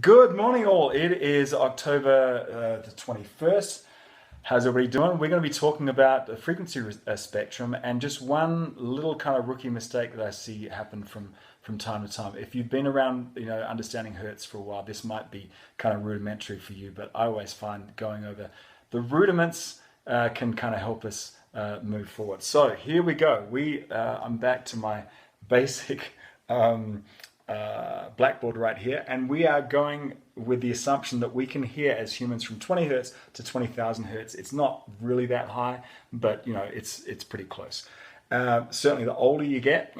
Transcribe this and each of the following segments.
Good morning, all. It is October the 21st. How's everybody doing? We're going to be talking about the frequency spectrum and just one little kind of rookie mistake that I see happen from time to time. If you've been around, understanding Hertz for a while, this might be kind of rudimentary for you, but I always find going over the rudiments can kind of help us move forward. So here we go. I'm back to my basic blackboard right here, and we are going with the assumption that we can hear as humans from 20 hertz to 20,000 hertz. It's not really that high, but it's pretty close. Certainly, the older you get,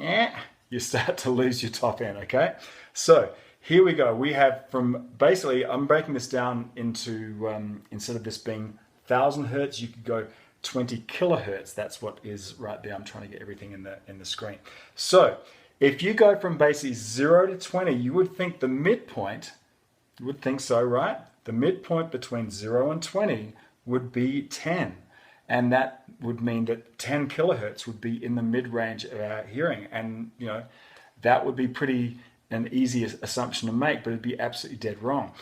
you start to lose your top end. Okay, so here we go. We have from basically, I'm breaking this down into instead of this being 1,000 hertz, you could go 20 kilohertz. That's what is right there. I'm trying to get everything in the screen. So if you go from basically 0 to 20, you would think the midpoint, you would think so, right? The midpoint between 0 and 20 would be 10. And that would mean that 10 kilohertz would be in the mid-range of our hearing. And, that would be pretty an easy assumption to make, but it'd be absolutely dead wrong.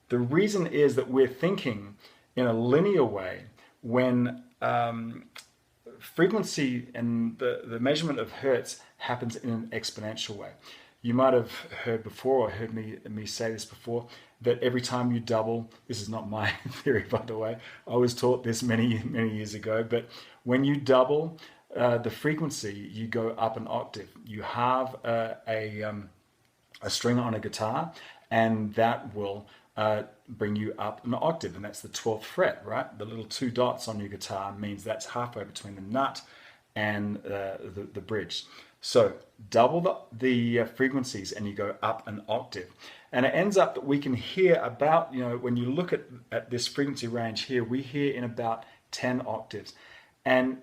The reason is that we're thinking in a linear way when frequency and the measurement of hertz happens in an exponential way. You might have heard before, or heard me say this before, that every time you double, this is not my theory, by the way, I was taught this many years ago, but when you double the frequency, you go up an octave. You have a string on a guitar, and that will bring you up an octave, and that's the 12th fret, right? The little two dots on your guitar means that's halfway between the nut and the bridge. So double the frequencies and you go up an octave. And it ends up that we can hear about, when you look at this frequency range here, we hear in about 10 octaves. And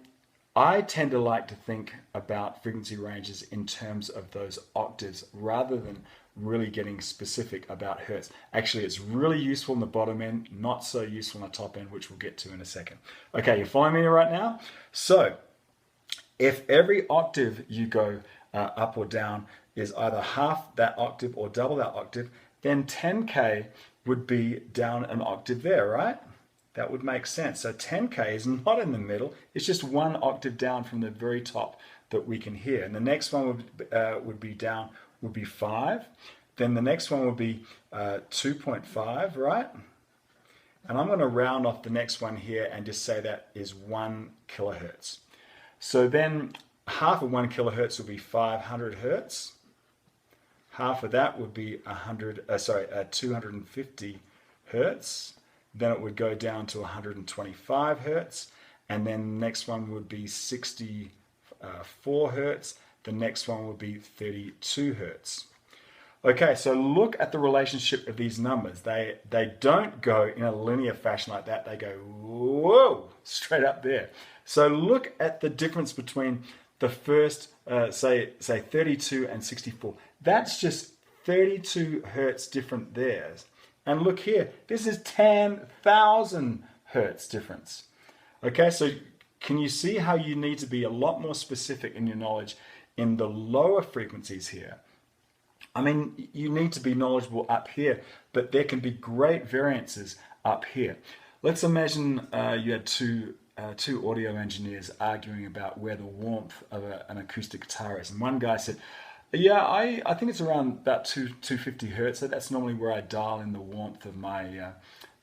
I tend to like to think about frequency ranges in terms of those octaves rather than really getting specific about hertz. Actually, it's really useful in the bottom end, not so useful in the top end, which we'll get to in a second. Okay, you following me right now? So if every octave you go up or down is either half that octave or double that octave, then 10K would be down an octave there, right? That would make sense. So 10K is not in the middle. It's just one octave down from the very top that we can hear. And the next one would be down, would be 5. Then the next one would be 2.5, right? And I'm going to round off the next one here and just say that is 1 kilohertz. So then half of 1 kilohertz would be 500 hertz. Half of that would be 250 hertz. Then it would go down to 125 hertz. And then the next one would be 64 hertz. The next one would be 32 hertz. Okay, so look at the relationship of these numbers. They don't go in a linear fashion like that. They go, whoa, straight up there. So look at the difference between the first, say 32 and 64. That's just 32 hertz different there. And look here, this is 10,000 hertz difference. Okay, so can you see how you need to be a lot more specific in your knowledge in the lower frequencies here? I mean, you need to be knowledgeable up here, but there can be great variances up here. Let's imagine you had two audio engineers arguing about where the warmth of an acoustic guitar is. And one guy said, yeah, I think it's around about 250 hertz. So that's normally where I dial in the warmth of my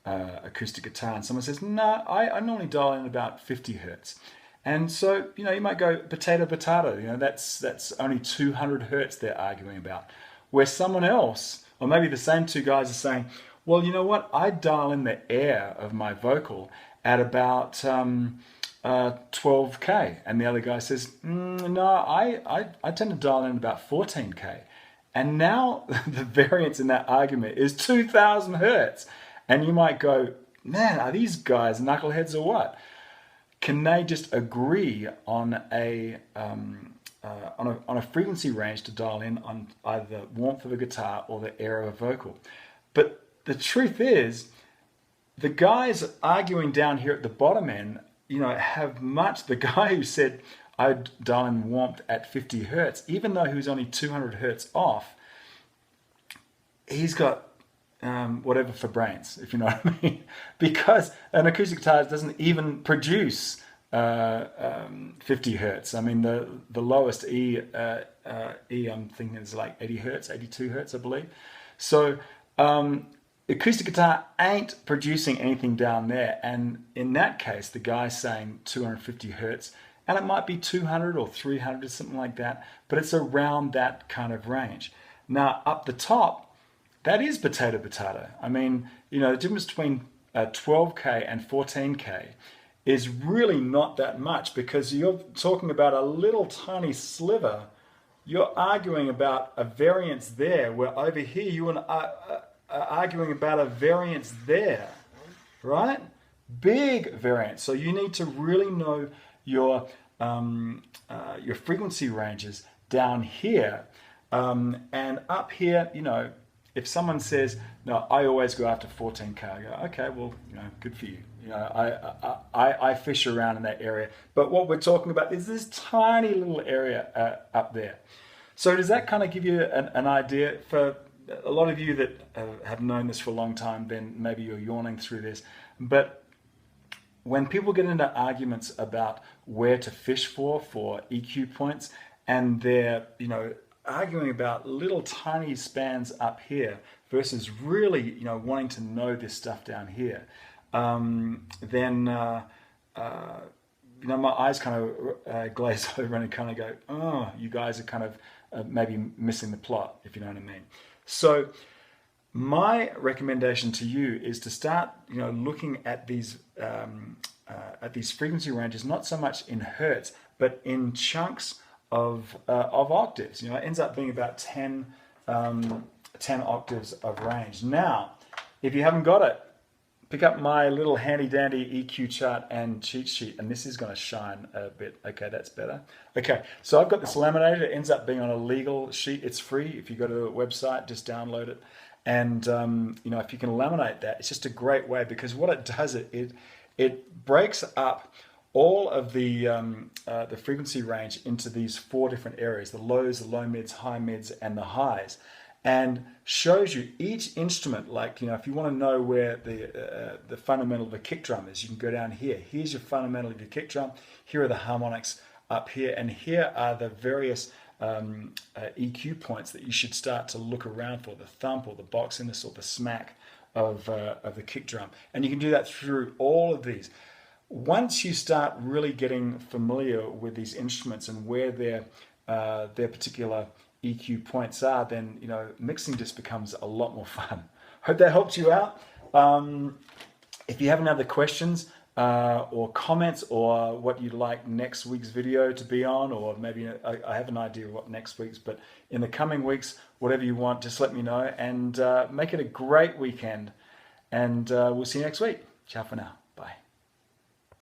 acoustic guitar. And someone says, no, I normally dial in about 50 hertz. And so, you might go potato. That's only 200 hertz they're arguing about. Where someone else, or maybe the same two guys are saying, well, you know what? I dial in the air of my vocal at about 12K. And the other guy says, no, I tend to dial in about 14K. And now the variance in that argument is 2000 hertz. And you might go, man, are these guys knuckleheads or what? Can they just agree on a frequency range to dial in on either the warmth of a guitar or the air of a vocal? But the truth is, the guys arguing down here at the bottom end, the guy who said I'd dial in warmth at 50 hertz, even though he was only 200 hertz off, he's got whatever for brains, if you know what I mean. Because an acoustic guitar doesn't even produce 50 hertz. I mean, the lowest E I'm thinking is like 80 hertz, 82 hertz, I believe. So acoustic guitar ain't producing anything down there. And in that case, the guy's saying 250 hertz, and it might be 200 or 300 or something like that, but it's around that kind of range. Now, up the top, that is potato. I mean, you know, the difference between 12K and 14K is really not that much, because you're talking about a little tiny sliver. You're arguing about a variance there, where over here you are arguing about a variance there, right? Big variance. So you need to really know your frequency ranges down here, and up here. You know, if someone says, no, I always go after 14K, I go, okay, well, you know, good for you. You know, I fish around in that area. But what we're talking about is this tiny little area up there. So does that kind of give you an idea? For a lot of you that have known this for a long time, then maybe you're yawning through this. But when people get into arguments about where to fish for EQ points, and they're, you know, arguing about little tiny spans up here versus really, you know, wanting to know this stuff down here, then you know, my eyes kind of glaze over and kind of go, oh, you guys are kind of maybe missing the plot, if you know what I mean. So my recommendation to you is to start, you know, looking at these frequency ranges, not so much in hertz, but in chunks of octaves. You know, it ends up being about 10 octaves of range. Now, if you haven't got it, pick up my little handy dandy EQ chart and cheat sheet, and this is going to shine a bit. Okay, that's better. Okay, so I've got this laminated. It ends up being on a legal sheet. It's free. If you go to the website, just download it. And you know, if you can laminate that, it's just a great way, because what it does, it breaks up all of the frequency range into these 4 different areas: the lows, the low mids, high mids, and the highs, and shows you each instrument. Like, you know, if you want to know where the fundamental of a kick drum is, you can go down here. Here's your fundamental of your kick drum. Here are the harmonics up here, and here are the various EQ points that you should start to look around for: the thump or the boxiness or the smack of the kick drum. And you can do that through all of these. Once you start really getting familiar with these instruments and where their particular EQ points are, then, you know, mixing just becomes a lot more fun. Hope that helped you out. If you have any other questions or comments, or what you'd like next week's video to be on, or maybe I have an idea of what next week's, but in the coming weeks, whatever you want, just let me know, and make it a great weekend. And we'll see you next week. Ciao for now.